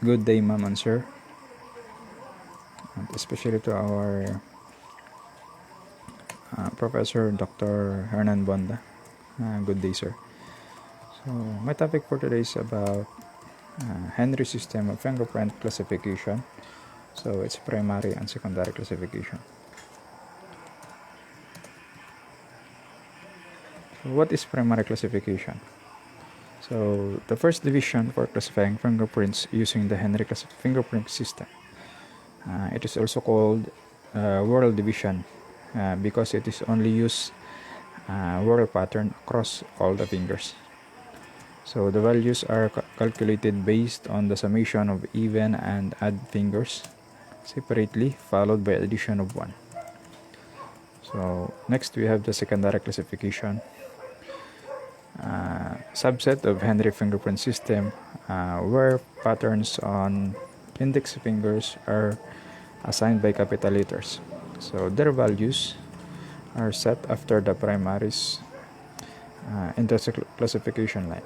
Good day, ma'am and sir, and especially to our Professor Dr. Hernan Bonda. Good day, sir. So, my topic for today is about Henry system of fingerprint classification. So, it's primary and secondary classification. So, what is primary classification? So, the first division for classifying fingerprints using the Henry fingerprint system. It is also called whorl division because it is only used whorl pattern across all the fingers. So the values are calculated based on the summation of even and odd fingers separately, followed by addition of 1. So next we have the secondary classification. Subset of Henry fingerprint system where patterns on index fingers are assigned by capital letters. So their values are set after the primaries in the classification line.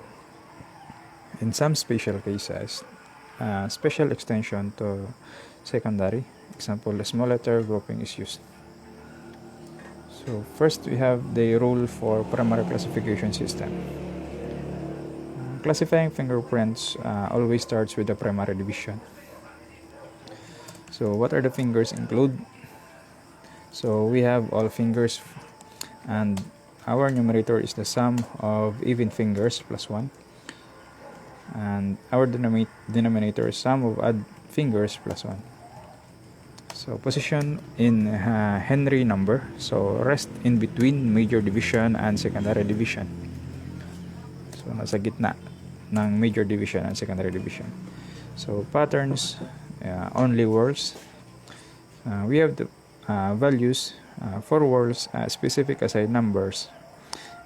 In some special cases, special extension to secondary, example, the small letter grouping is used. So first we have the rule for primary classification system. Classifying fingerprints always starts with the primary division. So what are the fingers include? So we have all fingers, and our numerator is the sum of even fingers plus 1, and our denominator is sum of odd fingers plus 1. So position in Henry number, so rest in between major division and secondary division. So nasa gitna ng major division and secondary division. So patterns, only whorls. We have the values for whorls, specific assigned numbers,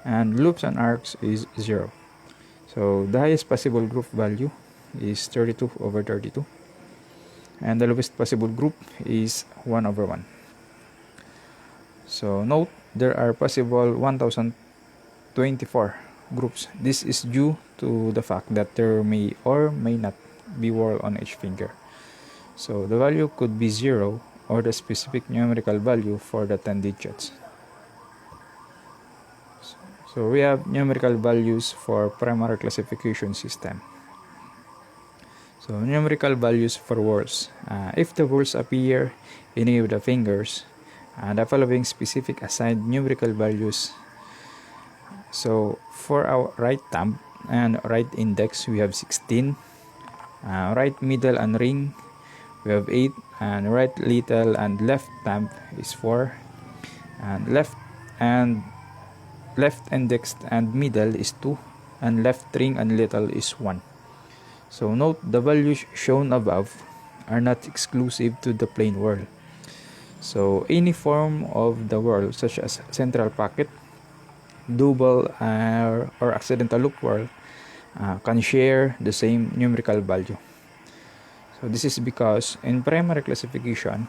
and loops and arcs is 0. So the highest possible group value is 32/32, and the lowest possible group is 1/1. So note, there are possible 1024 groups. This is due to the fact that there may or may not be whorl on each finger. So the value could be 0 or the specific numerical value for the 10 digits. So we have numerical values for primary classification system. So numerical values for whorls. If the whorls appear in any of the fingers, the following specific assigned numerical values. So for our right thumb and right index, we have 16. Right middle and ring, we have 8, and right little and left thumb is 4, and left index and middle is 2, and left ring and little is 1. So note, the values shown above are not exclusive to the plain whorl. So any form of the whorl, such as central pocket, double or accidental loop whorl, can share the same numerical value. So this is because in primary classification,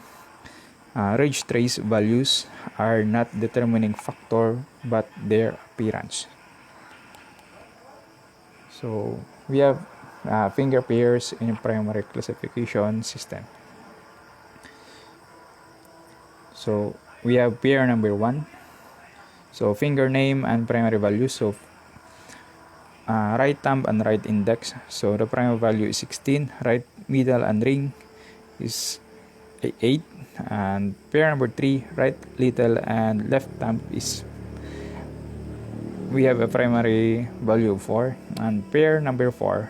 ridge trace values are not determining factor but their appearance. So we have finger pairs in primary classification system. So we have pair number 1. So finger name and primary value. So right thumb and right index. So the primary value is 16. Right middle and ring is 8. And pair number 3, right little and left thumb is, we have a primary value of 4. And pair number 4,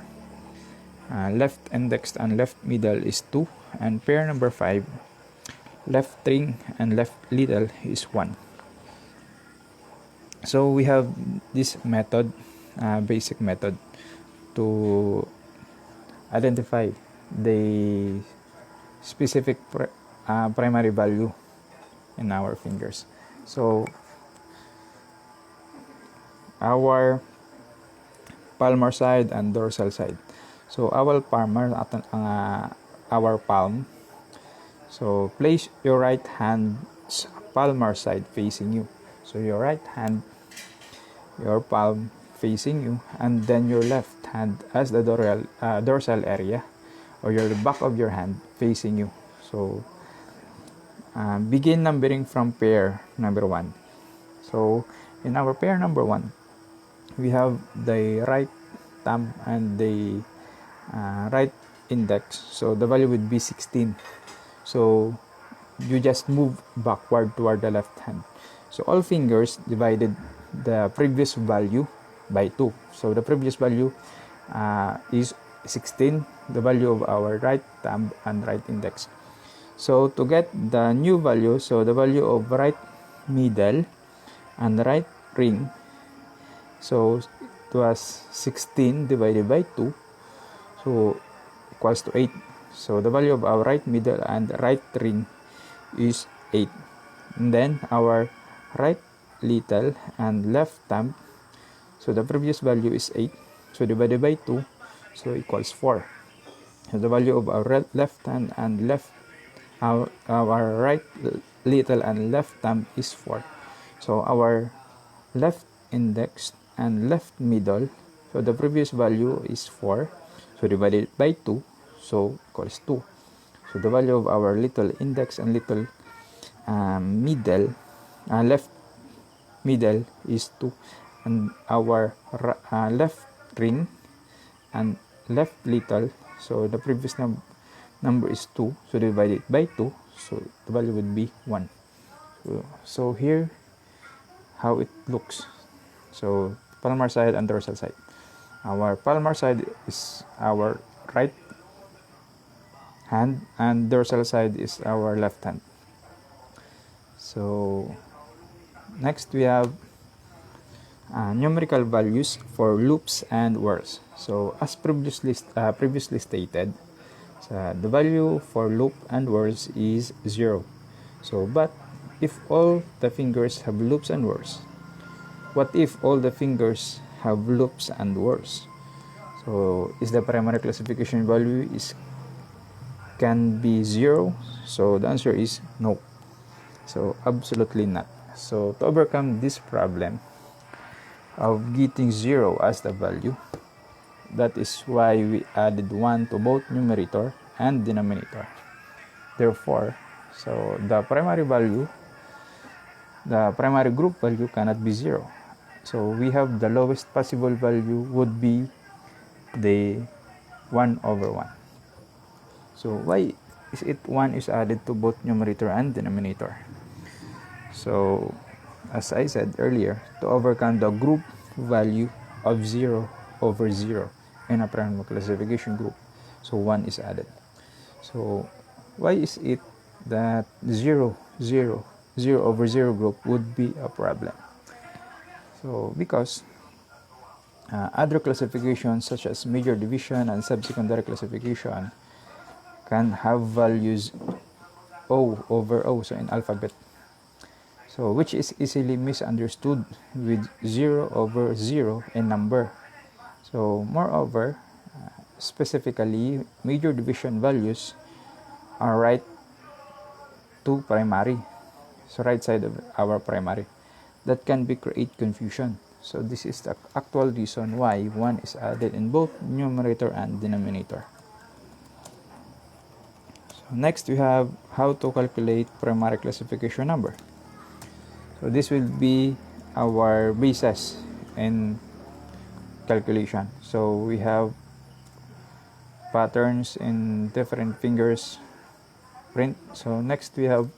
left index and left middle is 2. And pair number 5, left ring and left little is 1. So we have this method, basic method, to identify the specific primary value in our fingers. So our palmar side and dorsal side. So our palm. So place your right hand's palmar side facing you. So your right hand, your palm facing you, and then your left hand as the dorsal area or the back of your hand facing you. So begin numbering from pair number 1. So in our pair number 1, we have the right thumb and the right index, so the value would be 16. So you just move backward toward the left hand. So all fingers divided the previous value by 2. So the previous value is 16, the value of our right thumb and right index. So to get the new value, so the value of right middle and right ring, so it was 16 divided by 2, so equals to 8. So the value of our right middle and right ring is 8. And then our right little and left thumb, so the previous value is 8, so divided by 2, so equals 4. So the value of our left hand and our right little and left thumb is 4. So our left index and left middle, so the previous value is 4, so divided by 2, so equals 2. So the value of our little index and little middle, left middle is 2, and our left ring and left little, so the previous number is 2, so divided by 2, so the value would be 1. So here how it looks. So palmar side and dorsal side. Our palmar side is our right hand and dorsal side is our left hand. So next we have numerical values for loops and whirls. So as previously stated, the value for loop and whirls is 0. So but if all the fingers have loops and whirls, what if all the fingers have loops and whirls? So is the primary classification value can be 0? So the answer is no. So absolutely not. So to overcome this problem of getting 0 as the value, that is why we added 1 to both numerator and denominator. Therefore, so the primary group value cannot be 0. So we have the lowest possible value would be the 1 over 1. So why is it 1 is added to both numerator and denominator? So as I said earlier, to overcome the group value of 0 over 0 in a primary classification group, so 1 is added. So why is it that 0 over 0 group would be a problem? So because other classifications such as major division and subsecondary classification can have values O over O, so in alphabet, so which is easily misunderstood with 0 over 0 in number. So moreover, specifically major division values are right to primary, so right side of our primary, that can create confusion. So this is the actual reason why 1 is added in both numerator and denominator. So next we have how to calculate primary classification number. So this will be our basis in calculation. So we have patterns in different fingers print. So next we have,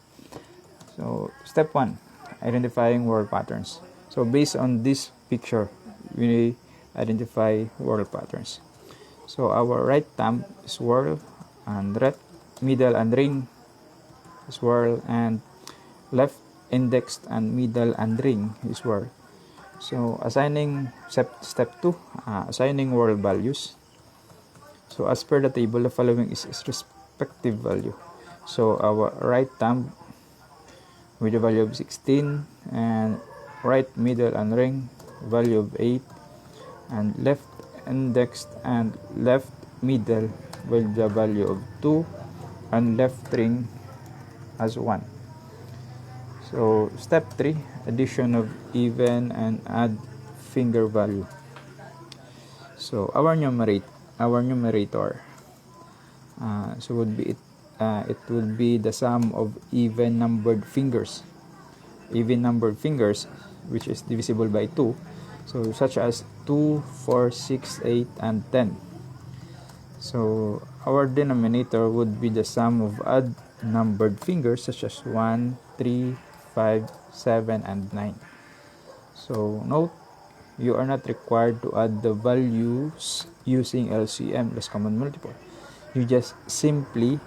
so step 1, identifying word patterns. So based on this picture, we identify word patterns. So our right thumb is whorl, and right middle and ring is whorl, and left index and middle and ring is whorl. So assigning step 2, assigning whorl values. So as per the table, the following is its respective value. So our right thumb with the value of 16, and right middle and ring value of 8, and left index and left middle with the value of 2, and left ring as 1. So step 3, addition of even and odd finger value. So our numerator So it would be the sum of even numbered fingers, which is divisible by 2, so such as 2, 4, 6, 8, and 10. So our denominator would be the sum of odd numbered fingers such as 1, 3, 5, 7, and 9. So note, you are not required to add the values using LCM, less common multiple. You just simply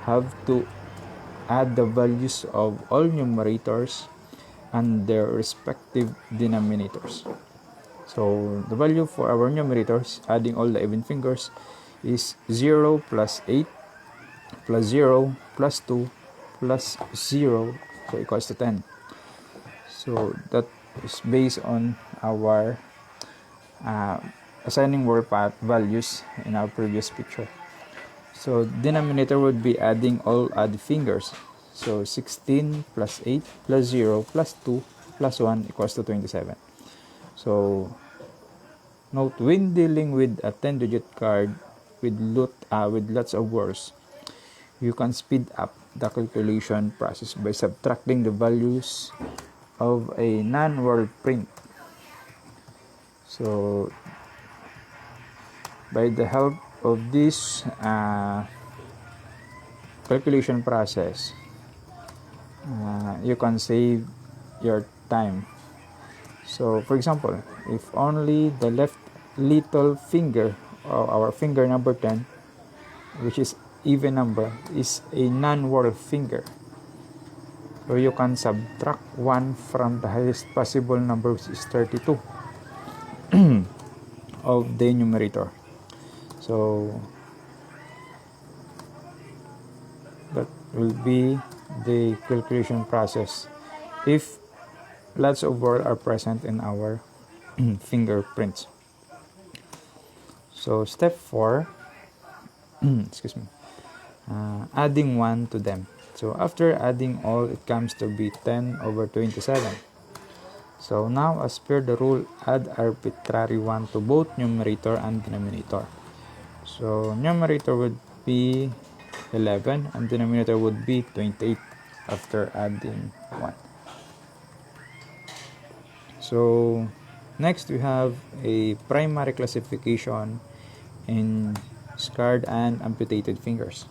have to add the values of all numerators and their respective denominators. So the value for our numerators, adding all the even fingers, is 0 plus 8 plus 0 plus 2 plus 0, so equals to 10. So that is based on our assigning world path values in our previous picture. So denominator would be adding all odd fingers. So 16 plus 8 plus 0 plus 2 plus 1 equals to 27. So note, when dealing with a 10-digit card with lots of words, you can speed up the calculation process by subtracting the values of a non-word print. So by the help of this calculation process, you can save your time. So for example, if only the left little finger, or our finger number 10, which is even number, is a non-word finger, so you can subtract 1 from the highest possible number, which is 32 of the numerator. So that will be the calculation process if lots of words are present in our fingerprints. So step 4, excuse me, adding 1 to them. So after adding all, it comes to be 10 over 27. So now, as per the rule, add arbitrary 1 to both numerator and denominator. So numerator would be 11 and denominator would be 28 after adding 1. So next we have a primary classification in scarred and amputated fingers.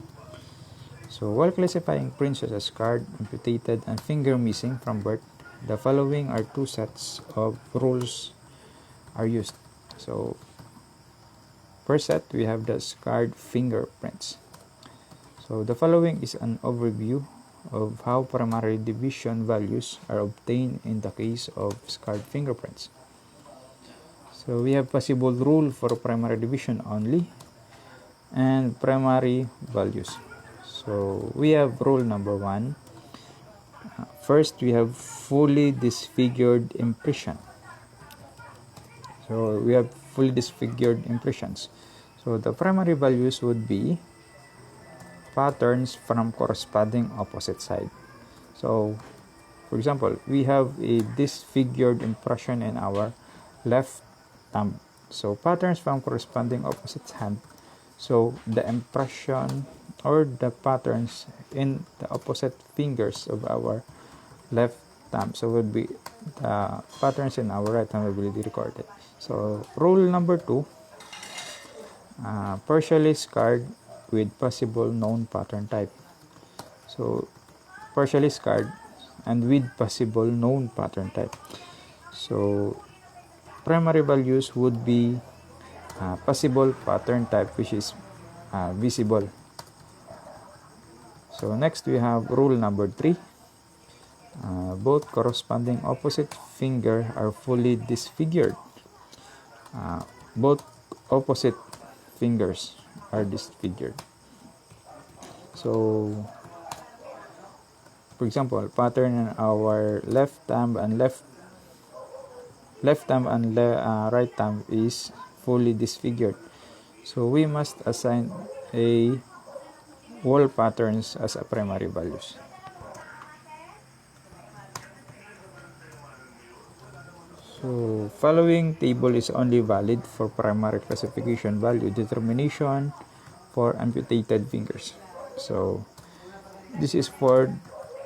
So while classifying prints such as scarred, amputated, and finger missing from birth, the following are two sets of rules are used. So first set, we have the scarred fingerprints. So the following is an overview of how primary division values are obtained in the case of scarred fingerprints. So we have possible rule for primary division only and primary values. So we have rule number 1. First, we have fully disfigured impression. So we have fully disfigured impressions. So the primary values would be patterns from corresponding opposite side. So for example, we have a disfigured impression in our left thumb. So patterns from corresponding opposite hand. So the impression or the patterns in the opposite fingers of our left thumb, so would be the patterns in our right thumb will be recorded. So rule number 2, partially scarred with possible known pattern type. So partially scarred and with possible known pattern type. So primary values would be possible pattern type, which is visible. So next we have rule number 3. Both corresponding opposite finger are fully disfigured. Both opposite fingers are disfigured. So for example, pattern in our left thumb and right thumb is fully disfigured. So we must assign a wall patterns as a primary values. So following table is only valid for primary classification value determination for amputated fingers. So this is for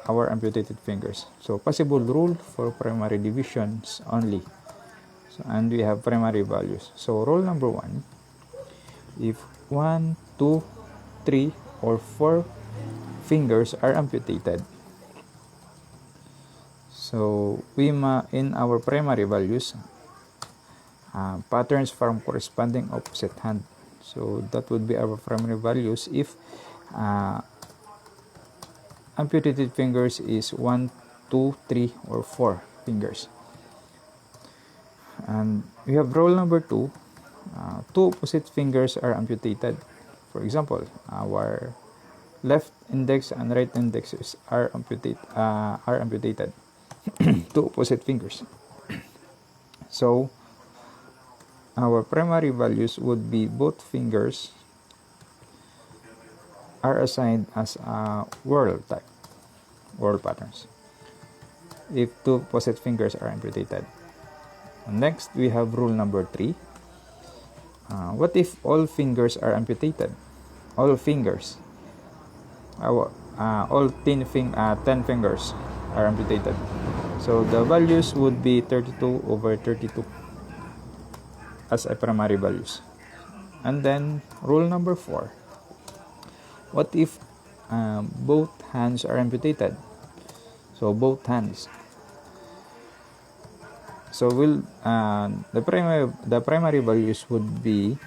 our amputated fingers. So possible rule for primary divisions only. So, and we have primary values. So rule number 1, if 1, 2, 3, or 4 fingers are amputated, so we in our primary values, patterns from corresponding opposite hand. So that would be our primary values if amputated fingers is 1, 2, 3, or 4 fingers. And we have rule number 2, 2 opposite fingers are amputated. For example, our left index and right index are amputated. 2 opposite fingers. So our primary values would be both fingers are assigned as whorl patterns if 2 opposite fingers are amputated. Next, we have rule number 3. What if all fingers are amputated? All fingers, all 10 fingers are amputated. So the values would be 32 over 32 as a primary values. And then rule number 4. What if both hands are amputated? So both hands. So the primary values would be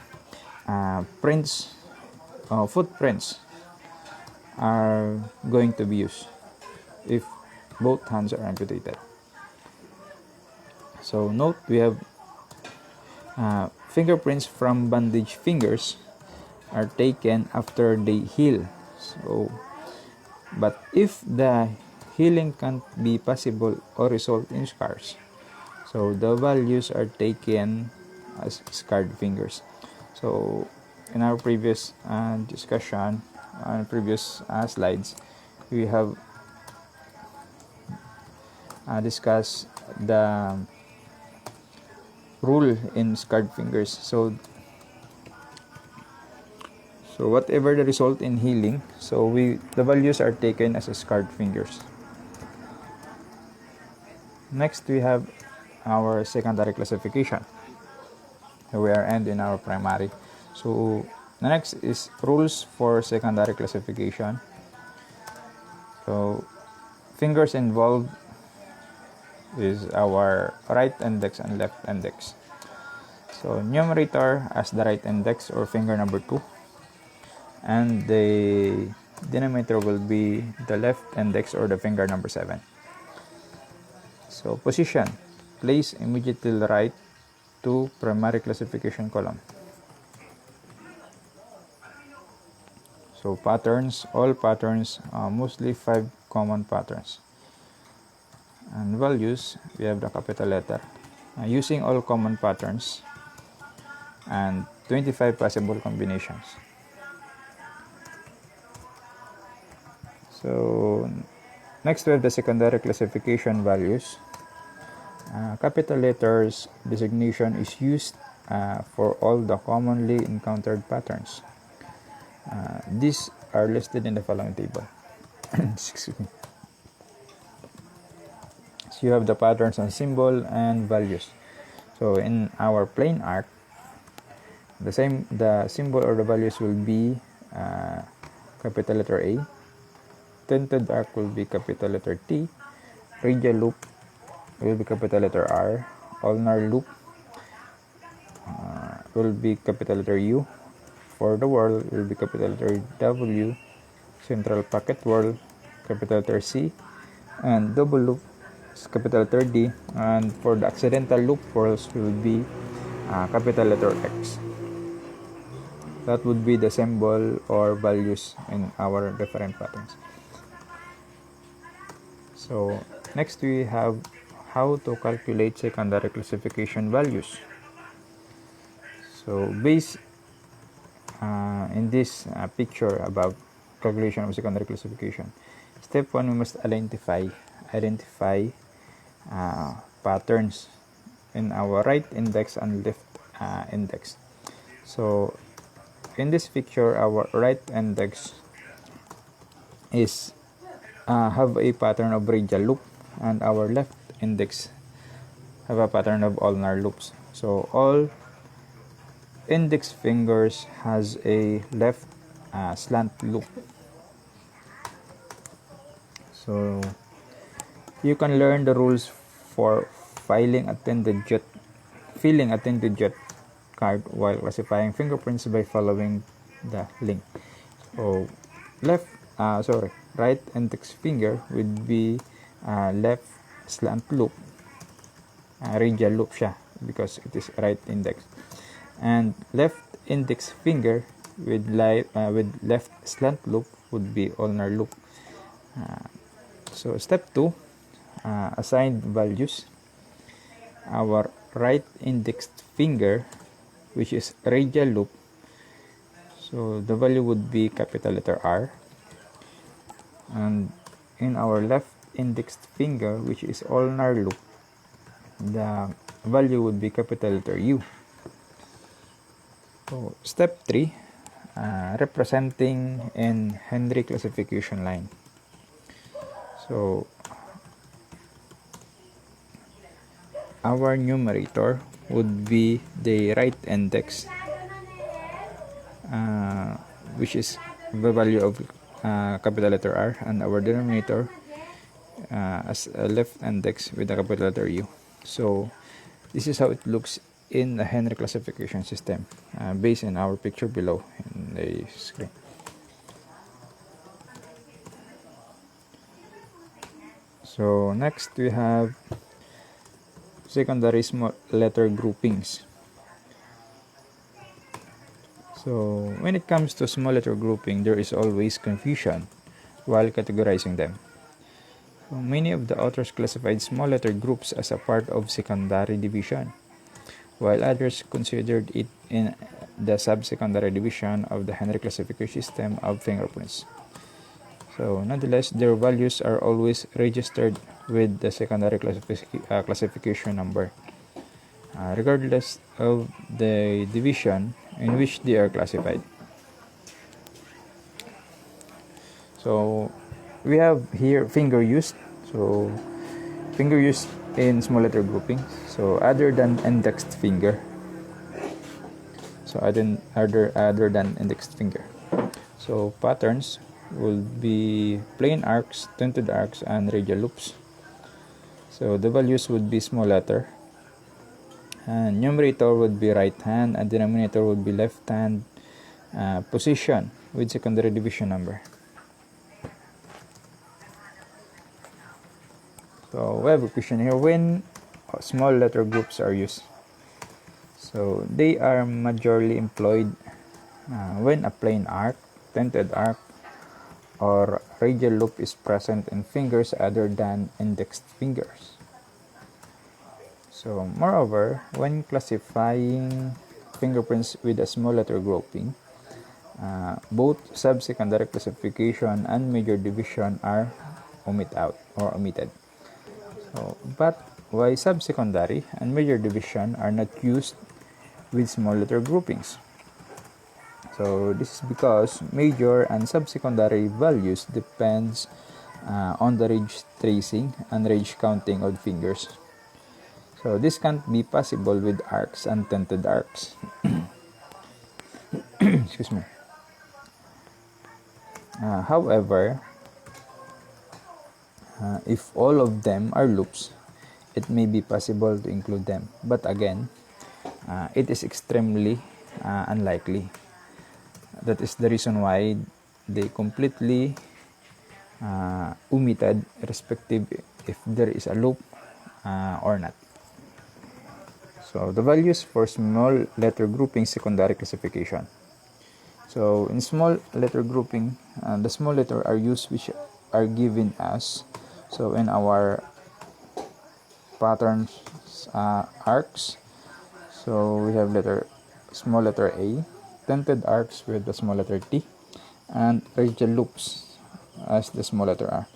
footprints are going to be used if both hands are amputated. So note, we have fingerprints from bandaged fingers are taken after they heal. So, but if the healing can't be possible or result in scars, so the values are taken as scarred fingers. So in our previous discussion, on previous slides, we have discussed the rule in scarred fingers. So whatever the result in healing, so the values are taken as scarred fingers. Next, we have our secondary classification. We are in our primary. So the next is rules for secondary classification. So fingers involved is our right index and left index. So numerator as the right index or finger number 2, and the denominator will be the left index or the finger number 7. So position, place immediately right to primary classification column. So patterns, all patterns, mostly 5 common patterns. And values, we have the capital letter, using all common patterns and 25 possible combinations. So next, we have the secondary classification values. Capital letters designation is used for all the commonly encountered patterns. These are listed in the following table. Excuse me. So you have the patterns on symbol and values. So in our plain arc, the symbol or the values will be capital letter A. Tinted arc will be capital letter T. Radial loop will be capital letter R. Ulnar loop will be capital letter U. For the whorl will be capital letter W. Central pocket whorl, capital letter C. And double loop is capital letter D. And for the accidental loop whorls will be capital letter X. That would be the symbol or values in our different patterns. So next, we have how to calculate secondary classification values. So based in this picture about calculation of secondary classification, step 1, we must identify patterns in our right index and left index. So in this picture, our right index is have a pattern of radial loop, and our left index have a pattern of ulnar loops. So all index fingers has a left slant loop. So you can learn the rules for filling attended jet card while classifying fingerprints by following the link. So right index finger would be left slant loop, radial loop siya because it is right index, and left index finger with left slant loop would be ulnar loop. So step 2, assign values. Our right index finger, which is radial loop, so the value would be capital letter R, and in our left index finger, which is ulnar loop, the value would be capital letter U. So step 3, representing in Henry classification line. So our numerator would be the right index, which is the value of capital letter R, and our denominator as a left index with the capital letter U. So this is how it looks in the Henry classification system, based on our picture below in the screen. So next we have secondary small letter groupings. So when it comes to small letter grouping, there is always confusion while categorizing them. So many of the authors classified small letter groups as a part of secondary division, while others considered it in the subsecondary division of the Henry classification system of fingerprints. So nonetheless, their values are always registered with the secondary classification number, regardless of the division in which they are classified. So we have here finger use. So finger use in small letter grouping. So other than indexed finger. So other than indexed finger. So patterns will be plain arcs, tinted arcs, and radial loops. So the values would be small letter, and numerator would be right hand, and denominator would be left hand position with secondary division number. So we have a question here: when small letter groups are used? So they are majorly employed when a plain arc, tinted arc, or radial loop is present in fingers other than indexed fingers. So moreover, when classifying fingerprints with a small letter grouping, both subsecondary classification and major division are omitted. So, but why subsecondary and major division are not used with small letter groupings? So this is because major and subsecondary values depends on the ridge tracing and ridge counting of fingers. So this can't be possible with arcs and tinted arcs. Excuse me. However, if all of them are loops, it may be possible to include them. But again, it is extremely unlikely. That is the reason why they completely omitted, respective if there is a loop or not. So the values for small letter grouping secondary classification. So in small letter grouping, the small letter are used which are given as, so in our patterns arcs, so we have small letter A, tinted arcs with the small letter T, and radial loops as the small letter R.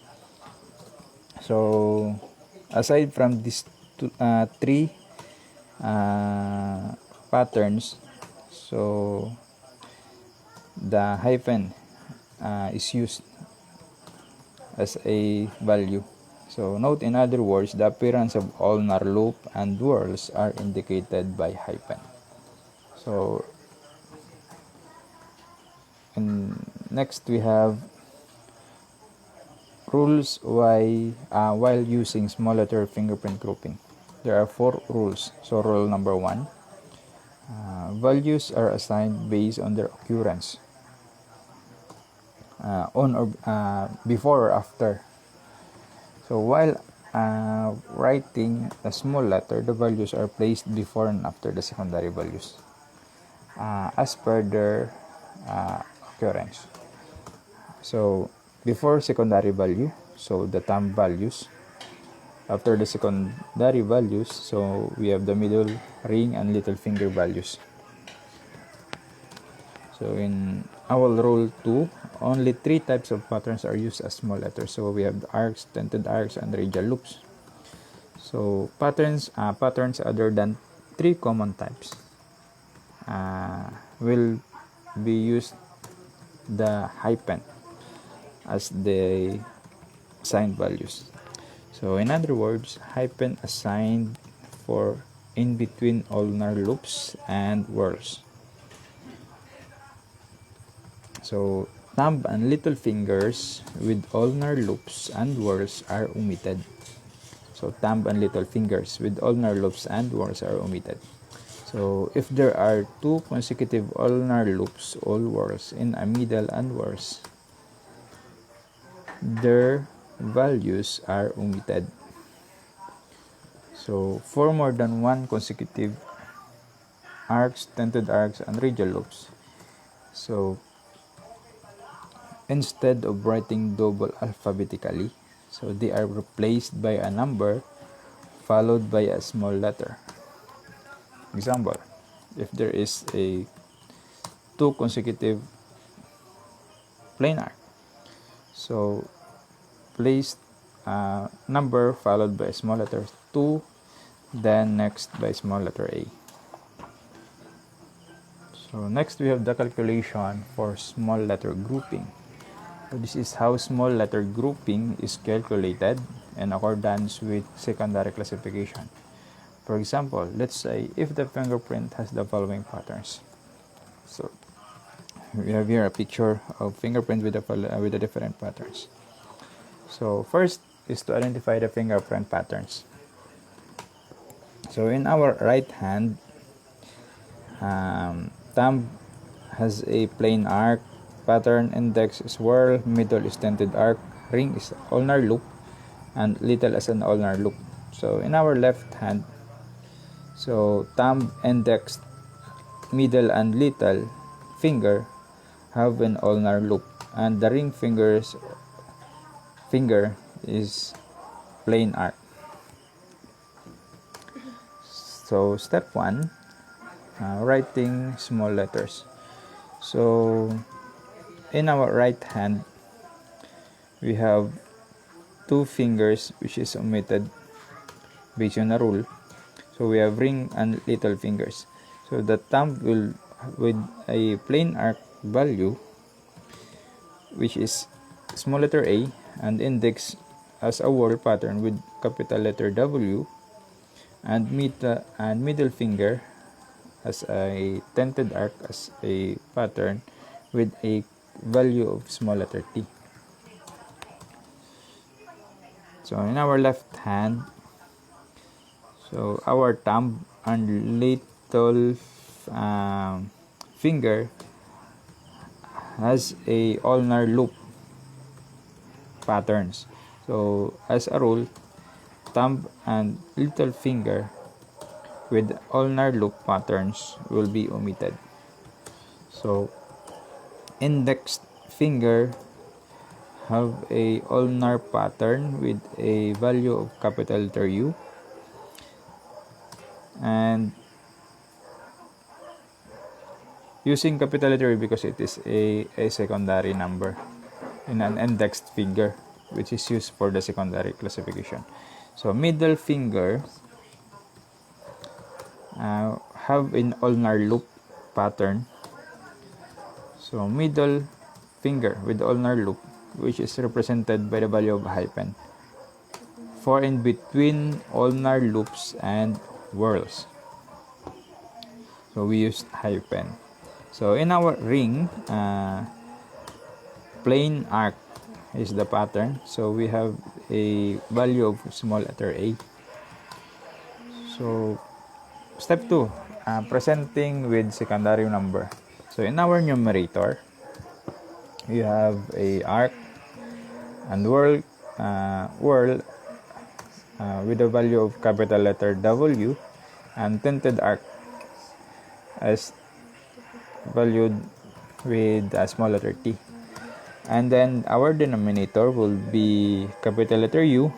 So aside from these three patterns, so the hyphen is used as a value. So note, in other words, the appearance of ulnar loop and whorls are indicated by hyphen. So next we have rules while using small letter fingerprint grouping. There are 4 rules. So rule number 1, values are assigned based on their occurrence on or before or after. So while writing a small letter, the values are placed before and after the secondary values as per their occurrence. So before secondary value, so the thumb values. After the secondary values, so we have the middle, ring, and little finger values. So in our rule 2, only 3 types of patterns are used as small letters. So we have the arcs, tented arcs, and radial loops. So patterns other than 3 common types will be used the hyphen as the assigned values. So in other words, hyphen assigned for in between ulnar loops and whorls. So thumb and little fingers with ulnar loops and whorls are omitted. So thumb and little fingers with ulnar loops and whorls are omitted. So if there are 2 consecutive ulnar loops or whorls in a middle and whorls, their values are omitted. So for more than 1 consecutive arcs, tented arcs, and radial loops, so instead of writing double alphabetically, so they are replaced by a number followed by a small letter. Example, if there is a 2 consecutive plain arc, so place number followed by a small letter 2, then next by small letter A. So next we have the calculation for small letter grouping. So this is how small letter grouping is calculated in accordance with secondary classification. For example, let's say if the fingerprint has the following patterns. So we have here a picture of fingerprint with the different patterns. So first is to identify the fingerprint patterns. So in our right hand, thumb has a plain arc pattern, index is whorl, middle is tented arc, ring is ulnar loop, and little as an ulnar loop. So in our left hand, so thumb, index, middle, and little finger have an ulnar loop, and the ring finger is plain arc. So step 1, writing small letters. So in our right hand, we have 2 fingers which is omitted based on a rule. So we have ring and little fingers. So the thumb will with a plain arc value, which is small letter A, and index as a whorl pattern with capital letter W, and middle finger as a tented arc as a pattern with a value of small letter T. So in our left hand, so our thumb and little finger has a ulnar loop patterns. So as a rule, thumb and little finger with ulnar loop patterns will be omitted. So index finger have a ulnar pattern with a value of capital letter U, and using capital letter U because it is a secondary number in an indexed finger, which is used for the secondary classification. So middle finger have an ulnar loop pattern. So middle finger with the ulnar loop, which is represented by the value of hyphen. For in between ulnar loops and whorls, so we used hyphen. So in our ring, plain arc is the pattern, so we have a value of small letter a. So step 2, presenting with secondary number. So in our numerator, you have a arc and whorl with the value of capital letter W, and tinted arc as valued with a small letter t. And then our denominator will be capital letter U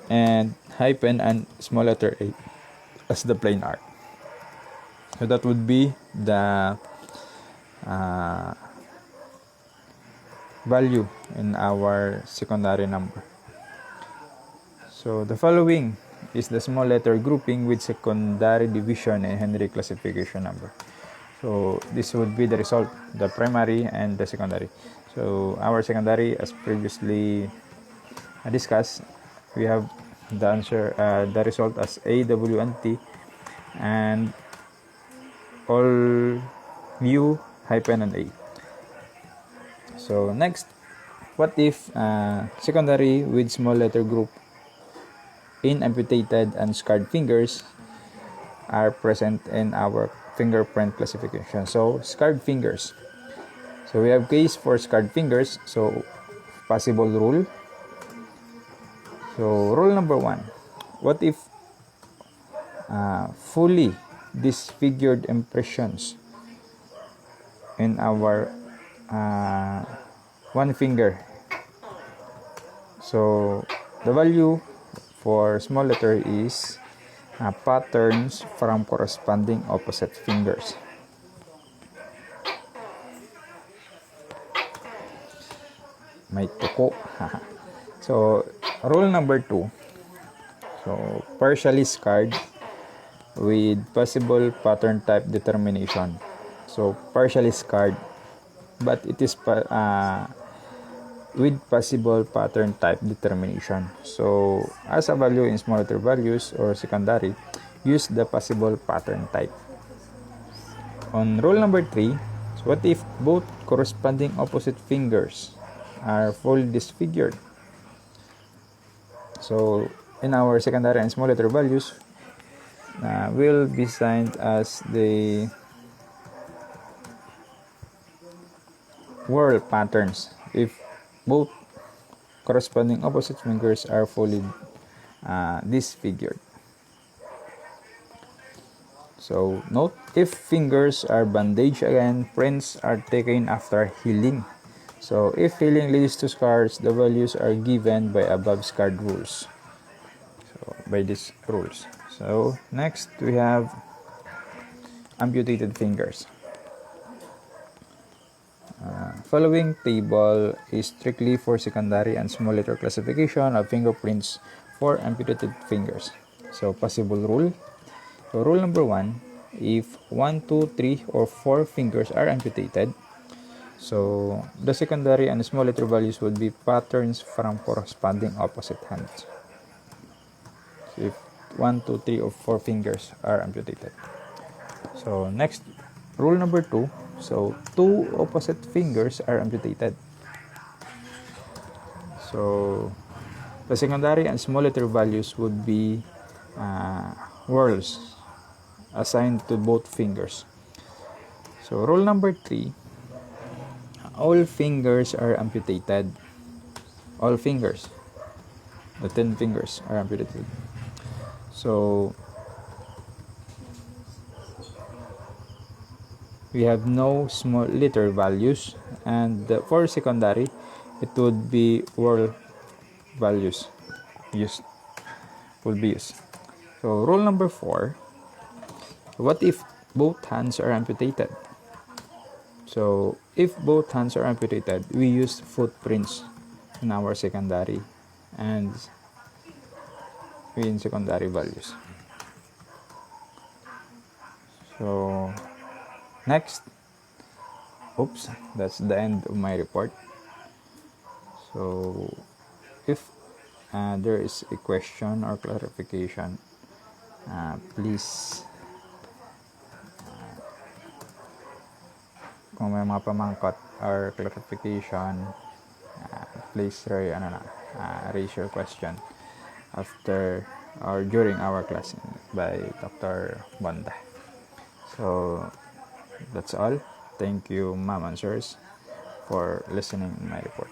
and hyphen and small letter a as the plain arc. So that would be the value in our secondary number. So the following is the small letter grouping with secondary division in Henry classification number. So this would be the result, the primary and the secondary. So our secondary, as previously discussed, we have the answer, the result as A, W, and T, and all U, hyphen, and A. So next, what if secondary with small letter group in amputated and scarred fingers are present in our fingerprint classification? So scarred fingers. So we have case for scarred fingers. So possible rule. So rule number 1. What if fully disfigured impressions in our one finger? So the value for small letter is patterns from corresponding opposite fingers. May tuko. So rule number 2. So partially scarred with possible pattern type determination. So partially scarred, but it is with possible pattern type determination. So as a value in small letter values or secondary, use the possible pattern type. On rule number 3, so what if both corresponding opposite fingers are fully disfigured? So in our secondary and small letter values will be signed as the whorl patterns if both corresponding opposite fingers are fully disfigured. So note, if fingers are bandaged, again, prints are taken after healing. So if healing leads to scars, the values are given by above scarred rules. So by these rules. So next we have amputated fingers. Following table is strictly for secondary and small letter classification of fingerprints for amputated fingers. So possible rule. So rule number 1, if 1, 2, 3, or 4 fingers are amputated, so the secondary and small letter values would be patterns from corresponding opposite hands. So if 1, 2, 3, or 4 fingers are amputated. So next, rule number 2. So 2 opposite fingers are amputated. So the secondary and small letter values would be whorls assigned to both fingers. So rule number 3. All fingers are amputated. All fingers. The 10 fingers are amputated. So we have no small letter values, and for secondary it would be whorl values will be used. So rule number 4. What if both hands are amputated? So if both hands are amputated, we use footprints in our secondary and in secondary values. So Next, oops, that's the end of my report. So if there is a question or clarification, please, kung may mga pamangkot or clarification, please raise your question after or during our class by Dr. Banda. So that's all. Thank you, ma'am and sirs, for listening in my report.